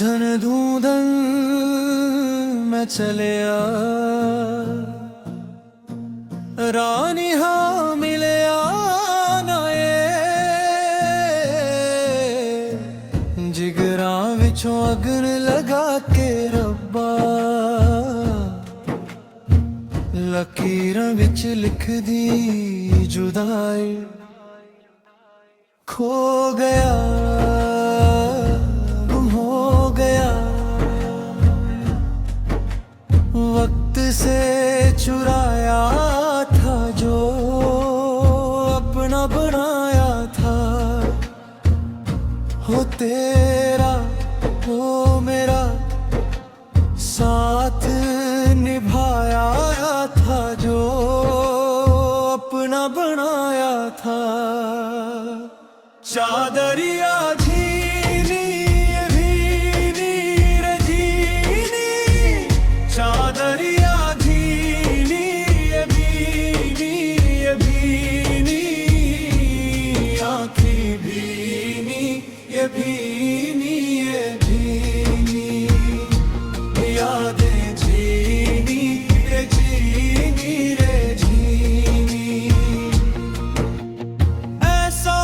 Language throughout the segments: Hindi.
ਰਾਂਝਣ ਧੂੰਦਲ ਮੈਂ ਚਲਿਆ, ਰਾਣੀ ਹਾਂ ਮਿਲਿਆ ਨਾ ਏ, ਜਿਗਰਾਂ ਵਿੱਚੋਂ ਅਗਨ ਲਗਾ ਕੇ ਰੱਬਾ, ਲਕੀਰਾਂ ਵਿੱਚ ਲਿਖਦੀ ਜੁਦਾਈ। खो गया, गुम हो गया, वक्त से चुराया था जो अपना बनाया था। हो तेरा हो मेरा साथ निभाया था जो अपना बनाया था। चादरिया झीनी ये भीनी रे झीनी, चादरिया झीनी ये भीनी, आँखें भीनी ये भीनी यादें झीनी रे झीनी रे झीनी। ऐसा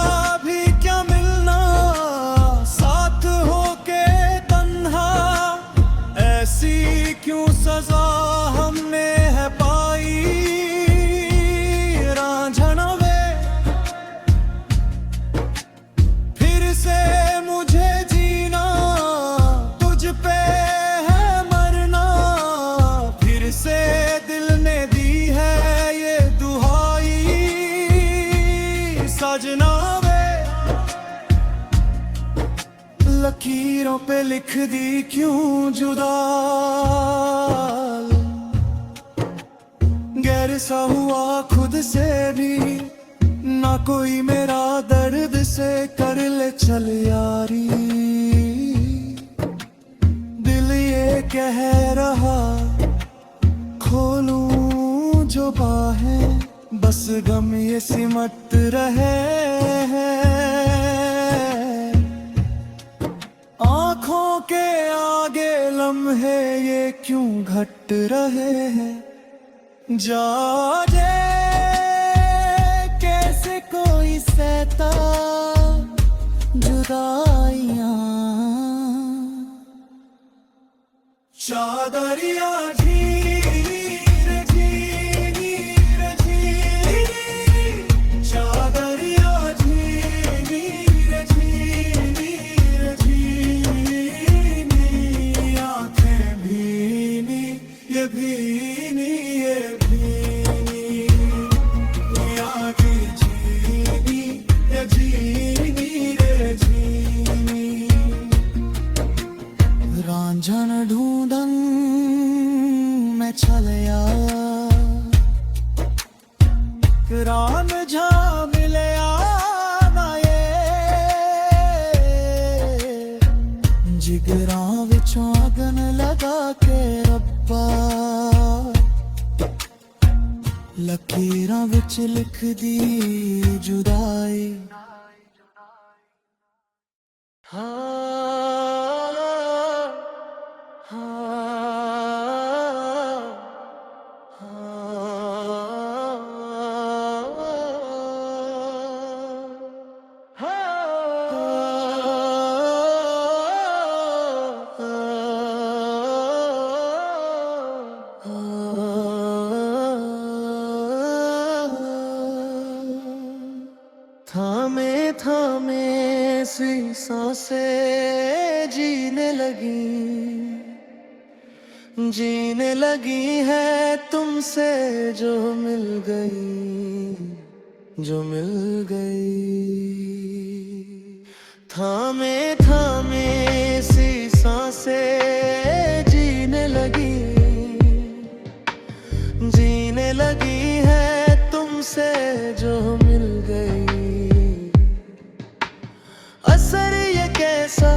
क्यों सजा हमने है पाई, रांझन वे फिर से मुझे जीना, तुझ पे है मरना, फिर से दिल ने दी है ये दुहाई। सजना वे लकीरों पे लिख दी क्यों जुदा, गैर सा हुआ खुद से भी, ना कोई मेरा दर्द से कर ले चल यारी। दिल ये कह रहा खोलूं जो बाहें, बस गम ये सिमट रहे हैं। आँखों के आगे लम्हे ये क्यों घट रहे हैं, जाजे कैसे कोई सहता जुदाइयाँ। चादरिया झीनी रे झीनी रे झीनी, चादरिया झीनी रे झीनी रे झीनी, आँखें भीनी ये भीनी ये भीनी, यादें झीनी ये झीनी रे झीनी। रांझण ढूंढन मैं चलिया, राम झा मिलिया ना ये, जिगरां विचों अगन लगा के रब्बा, लकीरां विच लिख दी जुदाई। थामे थामे सी सांसें जीने लगी है तुमसे जो मिल गई। थामे थामे सी सांसें जीने लगी है तुमसे जो मिल गई। असर ये कैसा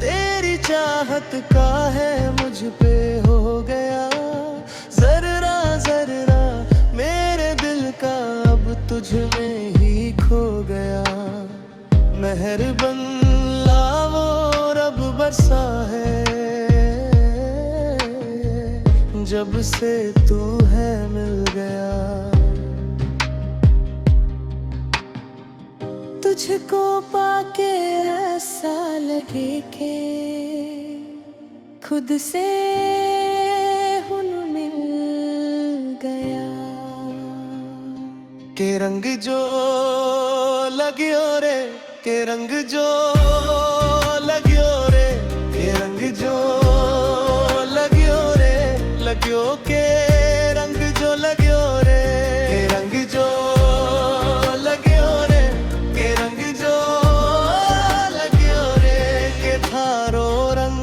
तेरी चाहत का है मुझ पे हो गया, जर्रा जर्रा मेरे दिल का अब तुझ में ही खो गया। मेहरबन लावो रब बरसा है जब से तू है मिल गया। तुझको पाके ऐसा लगे के खुद से हुन मिल गया। के रंग जो लगियो रे, के रंग जो लगियो रे, के रंग जो लगियो रे, लगियो के रंग जो लगियो रे, के रंग जो लगियो रे, के रंग जो लगियो रे, के थारो रंग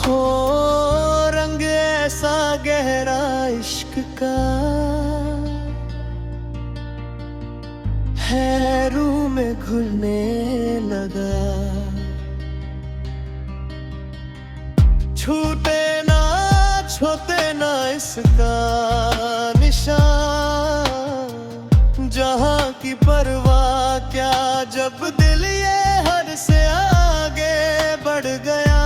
हो रंग ऐसा गहरा इश्क का है रूह में घुलने लगा। छूते ना छोते ना इसका निशान, जहां की परवाह क्या जब दिल ये हद से आगे बढ़ गया।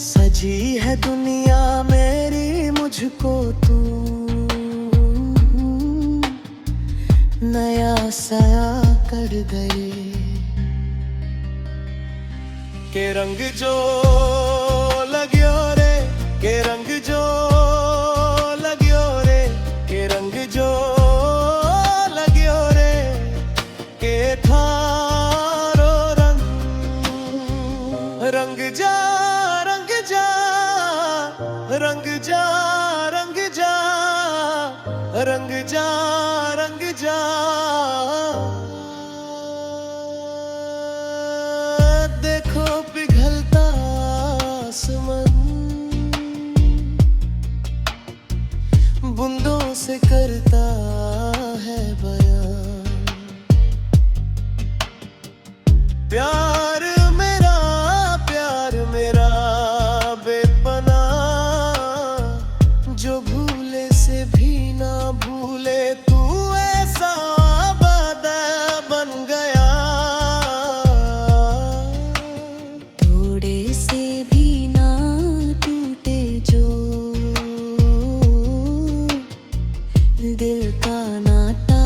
सजी है दुनिया मेरी मुझको तू नया साया कर गए। के रंग जो लगियो रे, के रंग जो लगियो रे, के रंग जो लगियो रे, के थारो रंग रंग जा रंग जा रंग जा रंग जा रंग जा रंग जा। देखो पिघलता आसमान बूंदों से करता है बयां। प्यार मेरा बेपनाह, जो भूले से भी ना भूले तू ऐसा वादा बन गया। थोड़े से भी ना टूटे जो दिल का नाता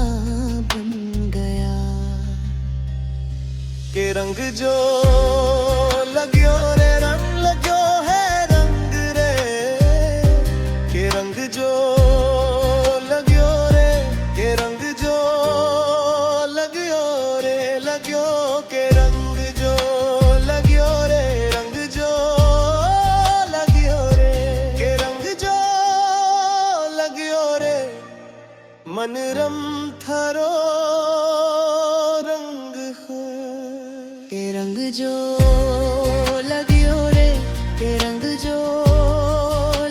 बन गया। के रंग जो लगियो रे, रंग लगियो है रंग रे, के रंग जो लगियो रे, के रंग जो लगियो रे, लगियो के रंग जो लगियो रे, रंग जो लगियो रे, के रंग जो लगियो रे। मन रम थारो रंग है। के रंग जो लगियो रे, के रंग जो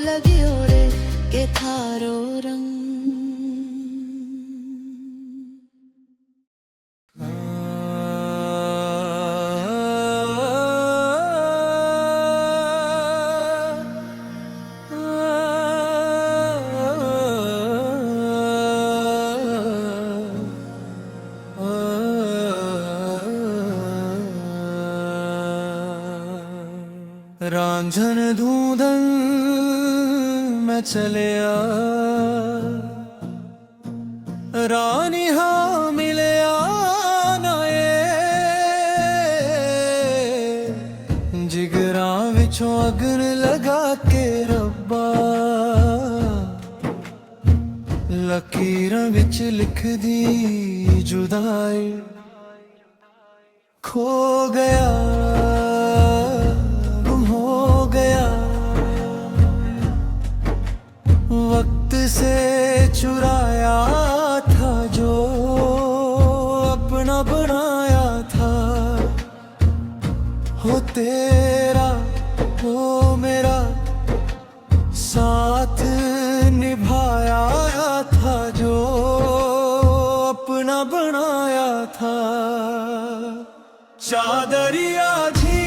लगियो रे, के थारो रंग। रांझन धूंधन में चले आ, रानी हाँ मिले आना जिगरा विचों अगन लगा के रब्बा, लकीरां विच लिख दी जुदाई। खो गया वक्त से चुराया था जो अपना बनाया था। हो तेरा हो मेरा साथ निभाया था जो अपना बनाया था। चादरिया झी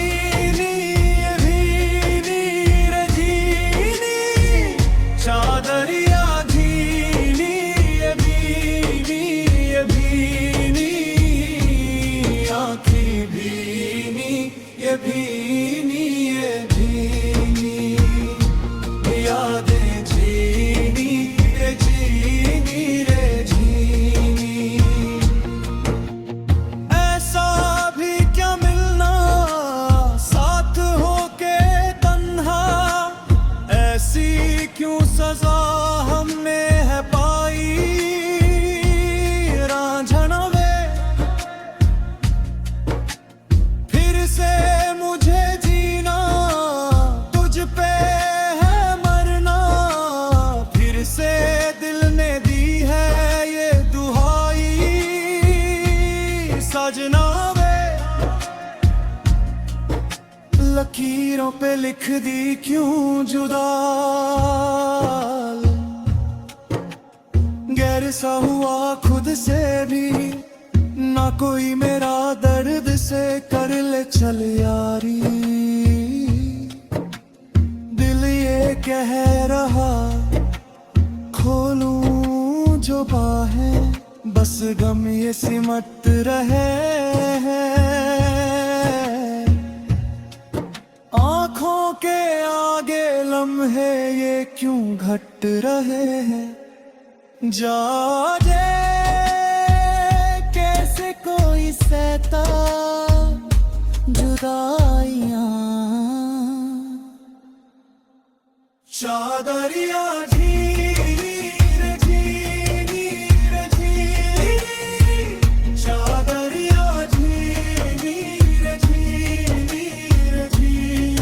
सजा हमने है पाई रांझण वे, फिर से मुझे जीना तुझ पे है मरना, फिर से दिल ने दी है ये दुहाई सजना वे, लकीरों पे लिख दी क्यों जुदा, गैर सा हुआ खुद से भी, ना कोई मेरा दर्द से कर ले चल यारी, दिल ये कह रहा खोलूं जो बाहें, बस गम ये सिमट रहे हैं, आँखों के आगे लम्हे ये क्यों घट रहे हैं, जागे कैसे कोई सहता जुदाइयाँ, चादरिया झीर झीर झीर, चादरिया झीर झीर झीर,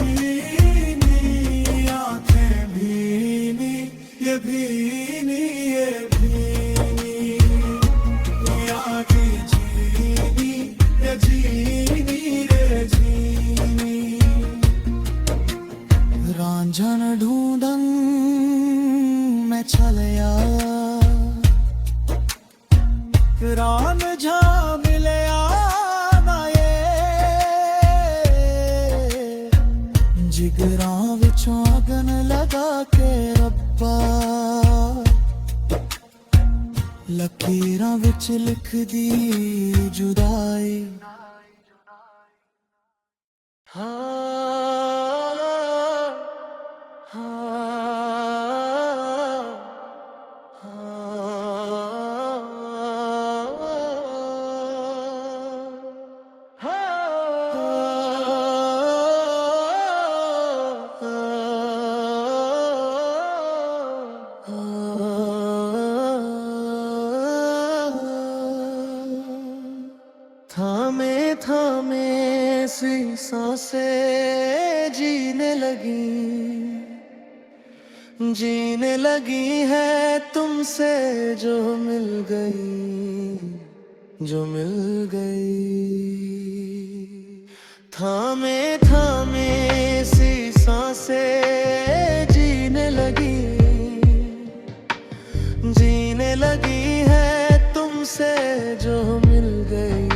आँखें भीनी ये भीनी ये भीनी, आँखें झीनी ये झीनी रे झीनी, रांझण ढूंढन मैं छलया, राम झा मिलया ना ये, जिगरां विचों अगन लगा के रब्बा, लकीरां विच लिख दी जुदाई, थामे थामे सी सांसें जीने लगी है तुमसे जो मिल गई, थामे थामे सी सांसें जीने लगी है तुमसे जो मिल गई,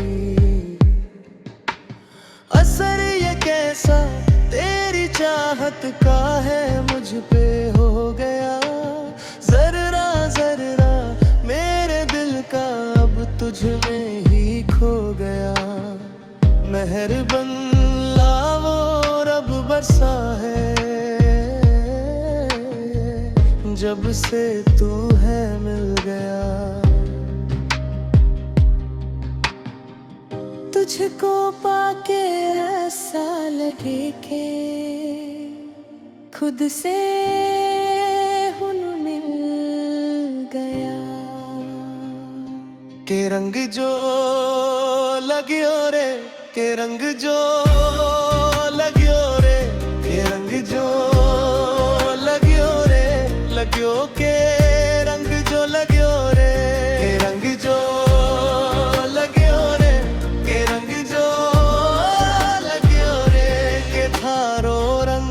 असर ये कैसा तेरी चाहत का है मुझ पे हो गया, जर्रा जर्रा मेरे दिल का अब तुझ में ही खो गया, मेहरबन लावो रब बरसा है, जब से तू है मिल गया, तुझको पाके ऐसा लगे के खुद से हुन मिल गया, के रंग जो लगियो रे, के रंग जो लगियो रे, के रंग जो लगियो रे, लगियो के रंग जो लगियो रे, के रंग जो लगियो रे, के रंग जो लगियो रे, के थारो रंग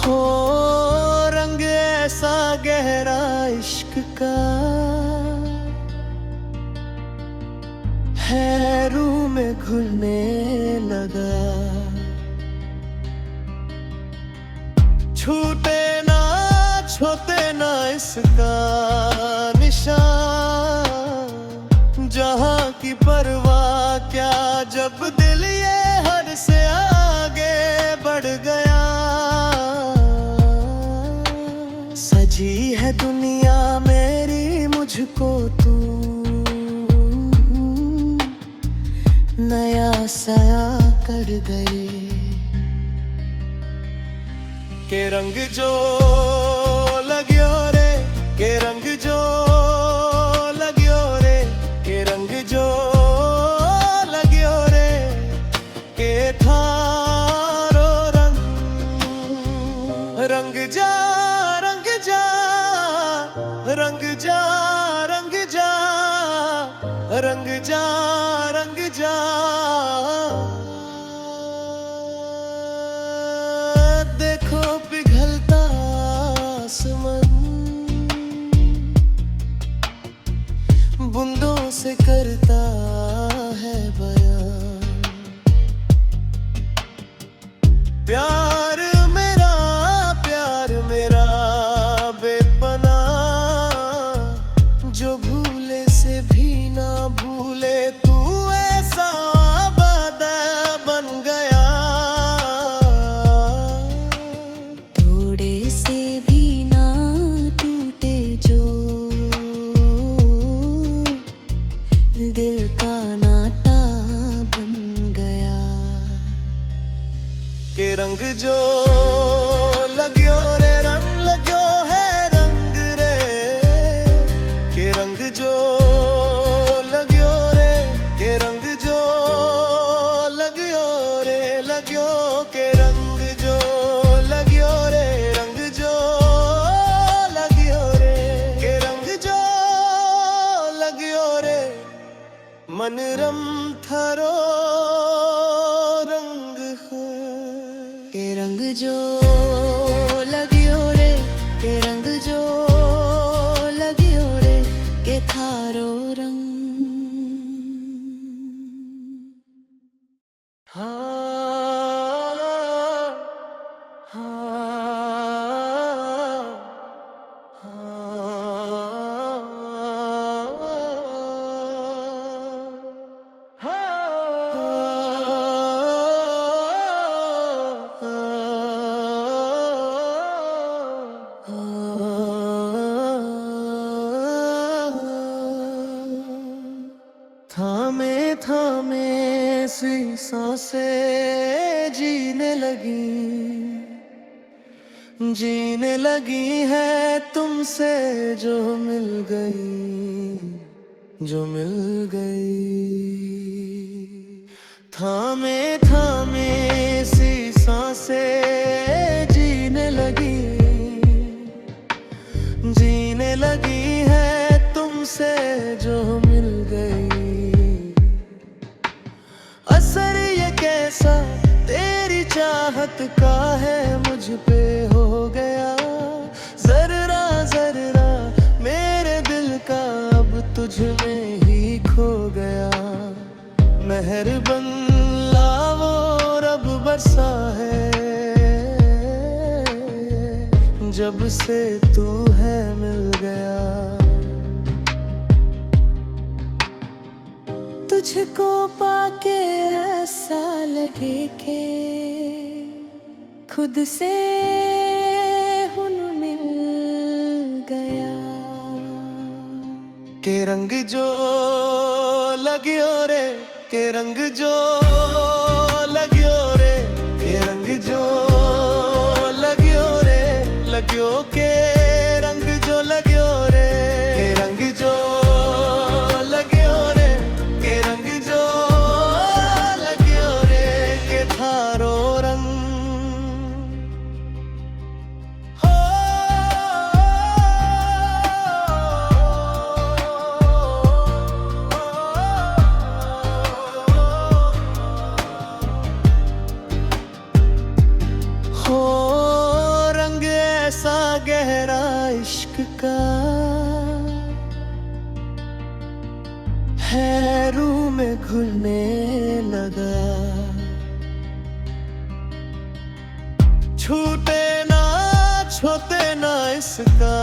हो, रंग ऐसा गहरा इश्क का है रूह में घुलने लगा, छूटे ना छोते ना इसका निशान, जहाँ की परवाह क्या जब दिल ये हद से आगे बढ़ गया, सज सजी है दुनिया मेरी मुझको तू नया साया कर गए के रंग जो लग्यो रे के रंग जो लग्यो रे के रंग जो लग्यो रे के थारो रंग रंग जा रंग जा रंग जा रंग जा रंग जा रंग जा देखो पिघलता आसमान बूंदों से करता है बयान प्यार मेरा बेपनाह जो भूले से भी ना भूले तू ऐसा वादा बन गया थोड़े से भी ना टूटे जो दिल का नाता बन गया के रंग जो लग्यो रे रंग लग्यो है रंग रे के रंग जो लग्यो रे के रंग जो लग्यो रे लग्यो के रंग जो लग्यो रे रंग जो लग्यो रे के रंग जो लग्यो रे मनरम थारो रंग है के रंग जो लग्यो रे के रंग जो लग्यो रे के थारो रंग थामे थामे सी सांसें जीने लगी है तुमसे जो मिल गई थामे थामे सी सांसें जीने लगी है तुमसे जो मिल गई असर ये कैसा तेरी चाहत का है मुझ पे हो गया जर्रा जर्रा मेरे दिल का अब तुझ में ही खो गया मेहरबन लावो रब बरसा है जब से तू है मिल गया तुझको पाके ऐसा लगे के खुद से हुन मिल गया के रंग जो लग्यो रे के रंग जो लग्यो रे के रंग जो लग्यो रे लग्यो के रंग जो लग्यो रे के रंग जो लग्यो रे के रंग जो लग्यो रे के थारो रंग हो रंग ऐसा गहरा इश्क का है रूह में घुलने लगा छूटे ना छोते ना इसका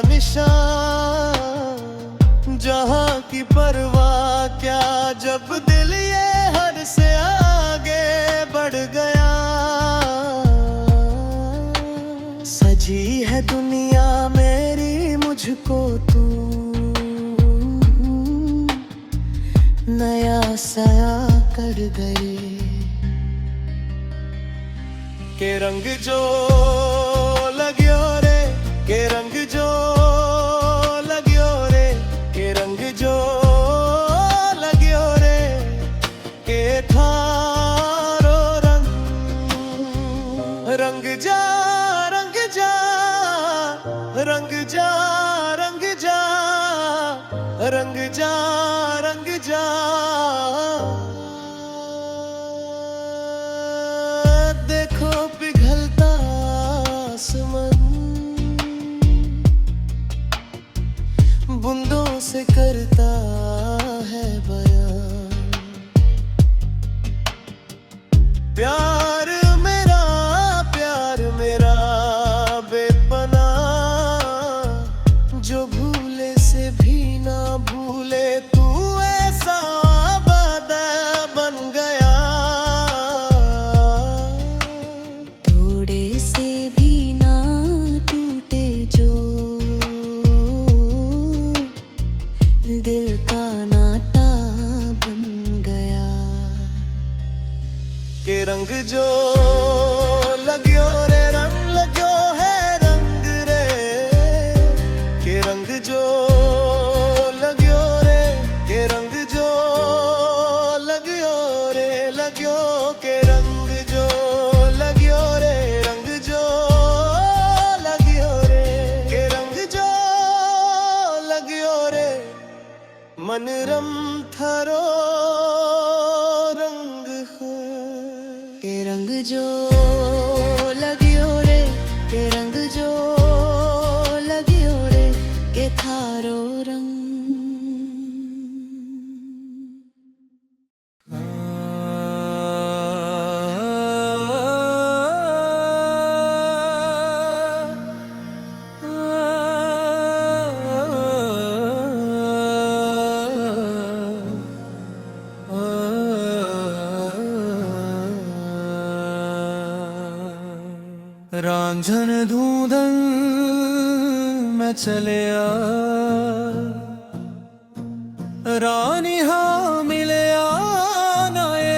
निशान जहां की परवाह क्या जब दिल ये हद से आगे बढ़ गया सजी है दुनिया मुझको तू नया साया कर गए के रंग जो लग्यो रे के रंग जो लग्यो रे के रंग जो लग्यो रे के थारो रंग रंग जा रंग जा रंग जा रंग जा रंग जा रंग जा देखो पिघलता आसमान बूंदों से करता है बयां प्यार मेरा बेपनाह जो भूले से भी ना भूले तू ऐसा वादा बन गया थोड़े से भी ना टूटे जो दिल का नाता बन गया के रंग जो लग्यो रे रंग लग्यो है रंग रे के रंग जो लग्यो रे के रंग जो लग्यो रे लग्यो के रंग जो लग्यो रे रंग जो लग्यो रे के रंग जो लग्यो रे मन रम थारो रंग है के रंग जो लग्यो रे के रंग जो लग्यो रे के थारो रंग रांझन धूंधन मैं चलिया रानी हाँ मिलिया नाए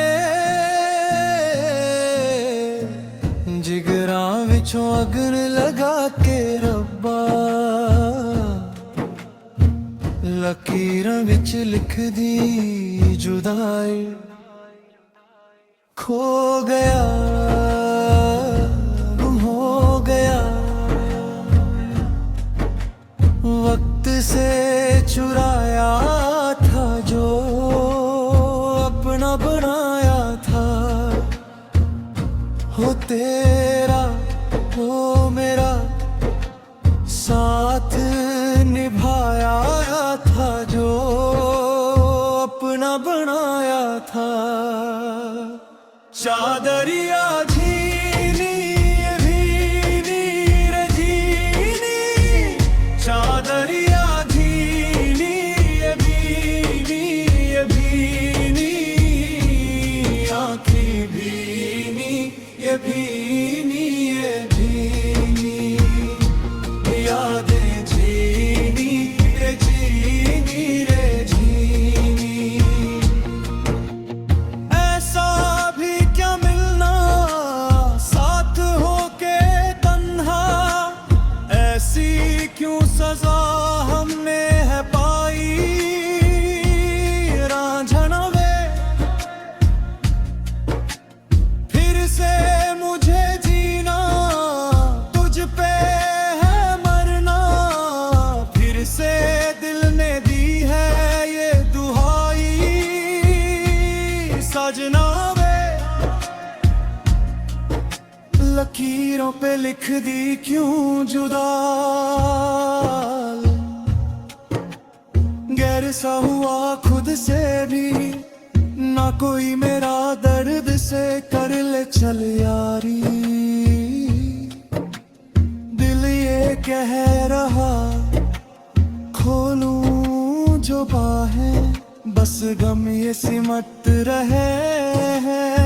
जिगरा विचों अगन लगा के रब्बा लकीरां विच लिख दी जुदाई खो गया वक्त से चुराया था जो अपना बनाया था हो तेरा हो मेरा साथ निभाया था जो अपना बनाया था चादरिया झीनी ये भीनी रे झीनी चादरिया झीनी ये भीनी आँखें भीनी ये भीनी यादें झीनी रे झीनी रे झीनी ऐसा भी क्या मिलना साथ होके तन्हा ऐसी क्यों सजा हमने है पाई रांझना वे फिर से मुझे जीना तुझ पे है मरना फिर से दिल ने दी है ये दुहाई सजना वे लकीरों पे लिख दी क्यों जुदा गैर सा हुआ खुद से भी ना कोई मेरा दर्द से कर ले चल यारी दिल ये कह रहा खोलूं जो बाहें बस गम ये सिमट रहे हैं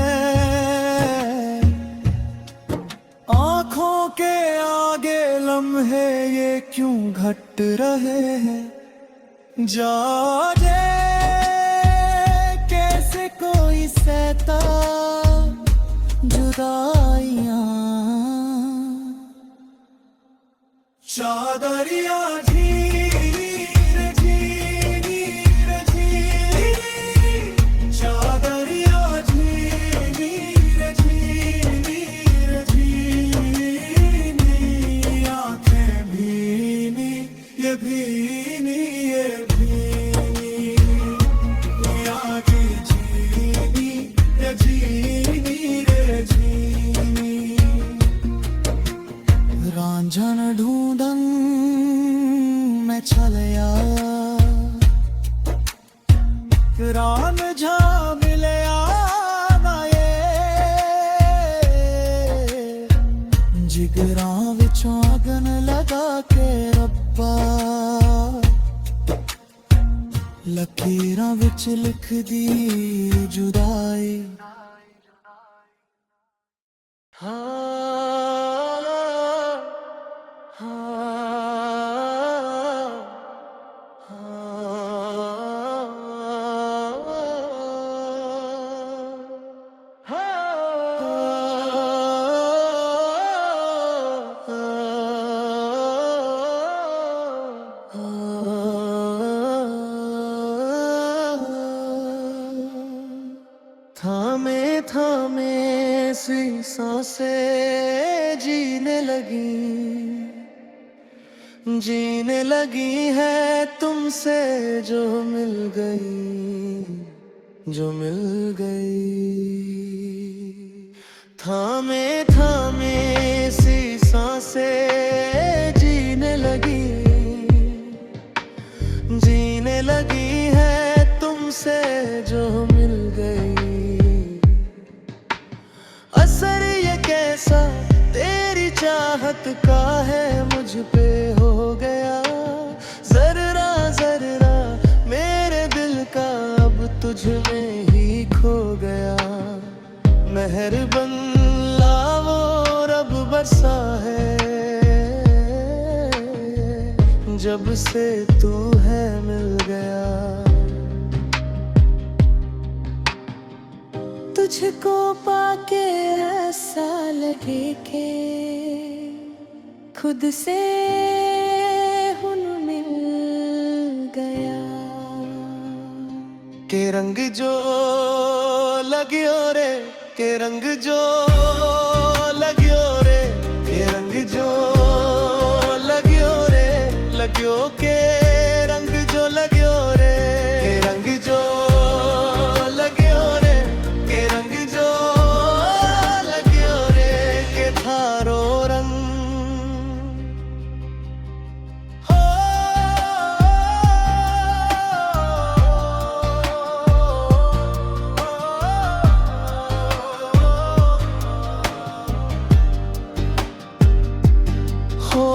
आँखों के आगे लम्हे ये क्यों घट रहे हैं, जाने कैसे कोई सहता जुदाइयां। चादरिया झीर झीर झीर, चादरिया झीर झीर झीर, आंखें भीनी ये भीनी ये भीनी, आंखें झीनी ये झीनी रे झीनी। रांझन ढूंढन मैं चलया, राम झा मिलया ना ये, जिगरां विचों अगन लगा के रब्बा, लकीरां विच लिख दी जुदाई। थामे थामे सी सांसें जीने लगी है तुमसे जो मिल गई। थामे थामे सी सांसें जीने लगी है तुमसे जो मिल गई। असर ये कैसा तेरी चाहत का है मुझ पे हो गया, जर्रा जर्रा मेरे दिल का अब तुझ में ही खो गया। मेहरबन लावो रब बरसा है, जब से तू है मिल गया। तुझको पाके ऐसा लगे के खुद से हुन मिल गया। के रंग जो लगियो रे, के रंग जो लगियो रे, के रंग जो लगियो रे, लगियो के रंग जो लगियो रे, के रंग जो लगियो रे, के रंग जो लगियो रे, के थारो रंग हो। हो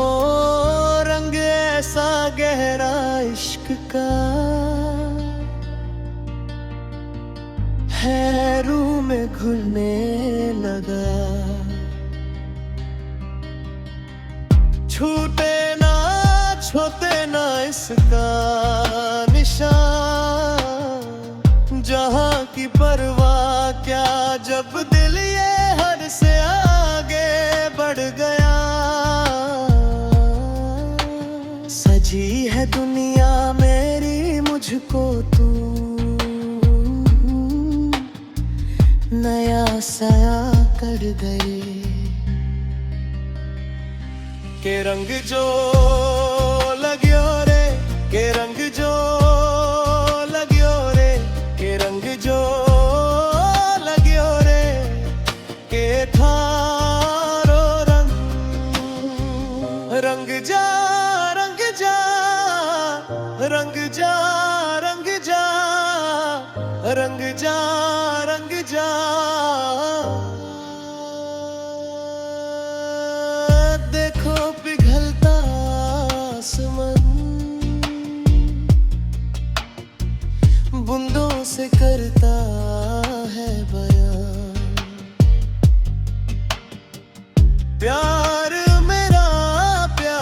रंग ऐसा गहरा इश्क का है रूह में घुलने लगा। छूटे ना छोते ना इसका निशान, जहां की परवाह क्या जब दिल ये हद से आगे बढ़ गया। सजी है दुनिया मेरी मुझको तू नया साया कर गए। के रंग जो लगियो रे, के रंग जो लगियो रे, के रंग जो लगियो रे, के थारो रंग रंग जा रंग जा रंग जा रंग जा रंग जा रंग जा। देखो पिघलता आसमान, बूंदों से करता है बयां। प्यार मेरा प्यार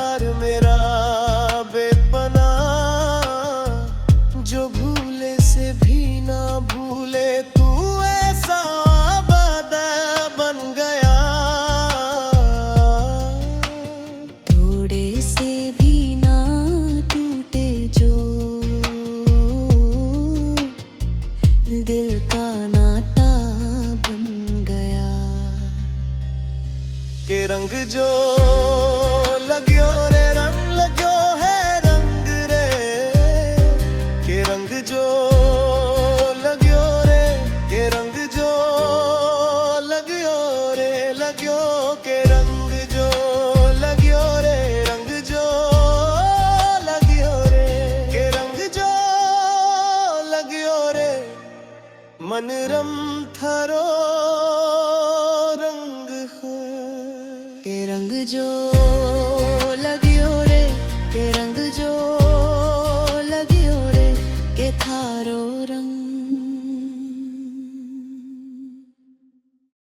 के रंग जो लग्यो रे रंग लग्यो है रंग रे के रंग जो लग्यो रे के रंग जो लग्यो रे लग्यो के रंग जो लग्यो रे रंग जो लग्यो रे के रंग जो लग्यो रे मन रम थारो